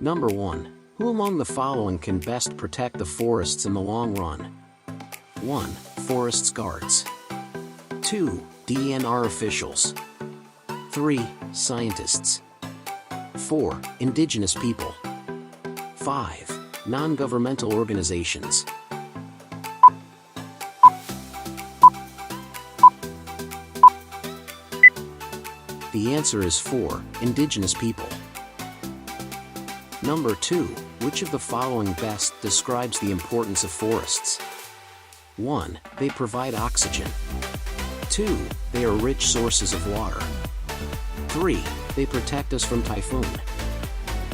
Number 1. Who among the following can best protect the forests in the long run? 1. Forest guards. 2. DNR officials. 3. Scientists. 4. Indigenous people. 5. Non-governmental organizations. The answer is 4. Indigenous people. Number 2. Which of the following best describes the importance of forests? 1. They provide oxygen. 2. They are rich sources of water. 3. They protect us from typhoon.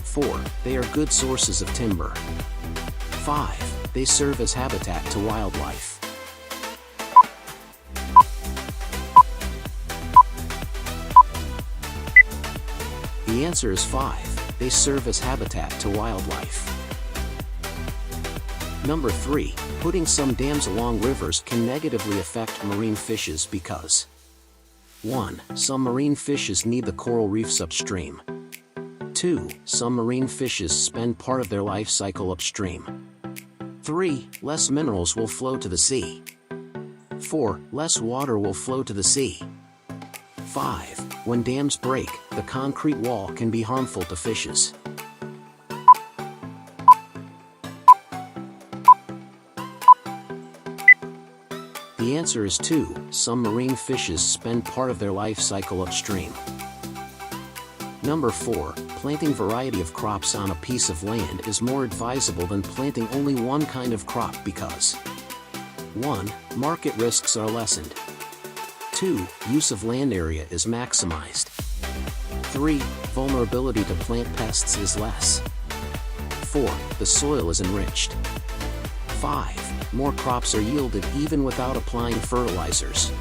4. They are good sources of timber. 5. They serve as habitat to wildlife. The answer is 5. They serve as habitat to wildlife. Number 3. Putting some dams along rivers can negatively affect marine fishes because 1. Some marine fishes need the coral reefs upstream. 2. Some marine fishes spend part of their life cycle upstream. 3. Less minerals will flow to the sea. 4. Less water will flow to the sea. 5. When dams break, the concrete wall can be harmful to fishes. The answer is 2. Some marine fishes spend part of their life cycle upstream. Number 4. Planting variety of crops on a piece of land is more advisable than planting only one kind of crop because 1. Market risks are lessened. 2. Use of land area is maximized. 3. Vulnerability to plant pests is less. 4. The soil is enriched. 5. More crops are yielded even without applying fertilizers.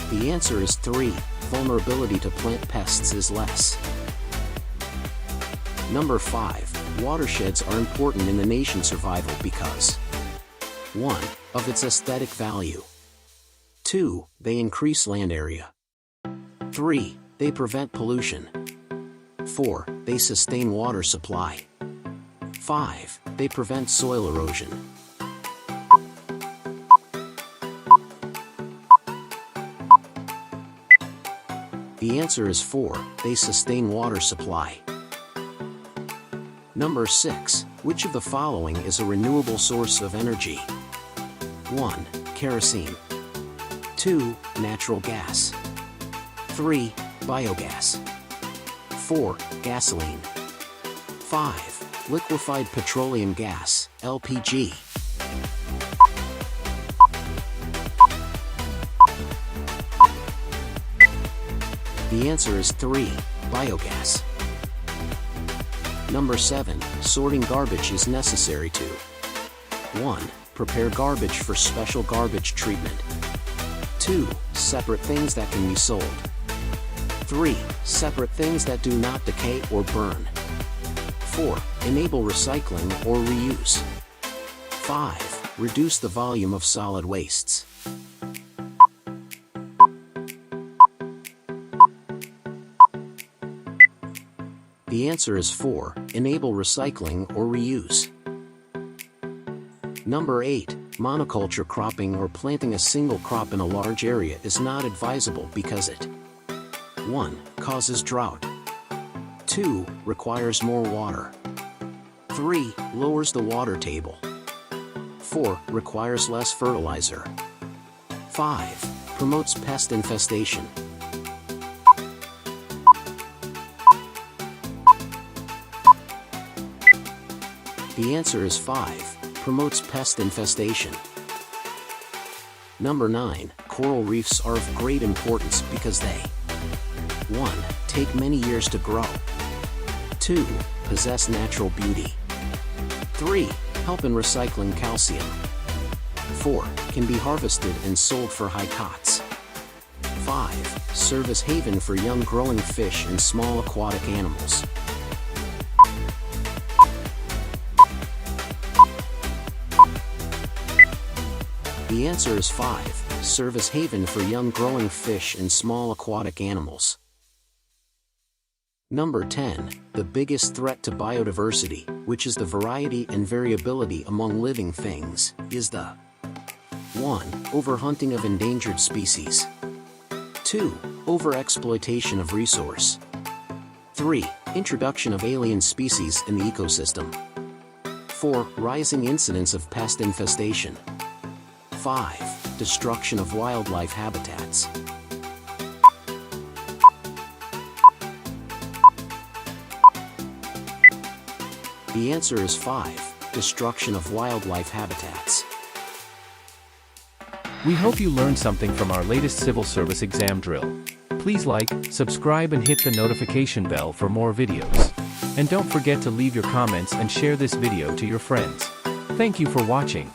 The answer is 3. Vulnerability to plant pests is less. Number 5. Watersheds are important in the nation's survival because 1. Of its aesthetic value. 2. They increase land area. 3. They prevent pollution. 4. They sustain water supply. 5. They prevent soil erosion. The answer is 4. They sustain water supply. Number 6. Which of the following is a renewable source of energy? 1. Kerosene. 2. Natural gas. 3. Biogas. 4. Gasoline. 5. Liquefied petroleum gas, LPG. The answer is 3. Biogas. Number 7. Sorting garbage is necessary to 1. Prepare garbage for special garbage treatment. 2. Separate things that can be sold. 3. Separate things that do not decay or burn. 4. Enable recycling or reuse. 5. Reduce the volume of solid wastes. The answer is 4. Enable recycling or reuse. Number 8. Monoculture cropping or planting a single crop in a large area is not advisable because it 1. Causes drought. 2. Requires more water. 3. Lowers the water table. 4. Requires less fertilizer. 5. Promotes pest infestation. The answer is 5. Promotes pest infestation. Number 9. Coral reefs are of great importance because they 1. Take many years to grow. 2. Possess natural beauty. 3. Help in recycling calcium. 4. Can be harvested and sold for high cots. 5. Serve as haven for young growing fish and small aquatic animals. The answer is 5. serve as haven for young growing fish and small aquatic animals. Number 10. The biggest threat to biodiversity, which is the variety and variability among living things, is the 1. Overhunting of endangered species. 2. Overexploitation of resource. 3. Introduction of alien species in the ecosystem. 4. Rising incidence of pest infestation. 5. Destruction of wildlife habitats. The answer is 5. Destruction of wildlife habitats. We hope you learned something from our latest civil service exam drill. Please like, subscribe and hit the notification bell for more videos. And don't forget to leave your comments and share this video to your friends. Thank you for watching.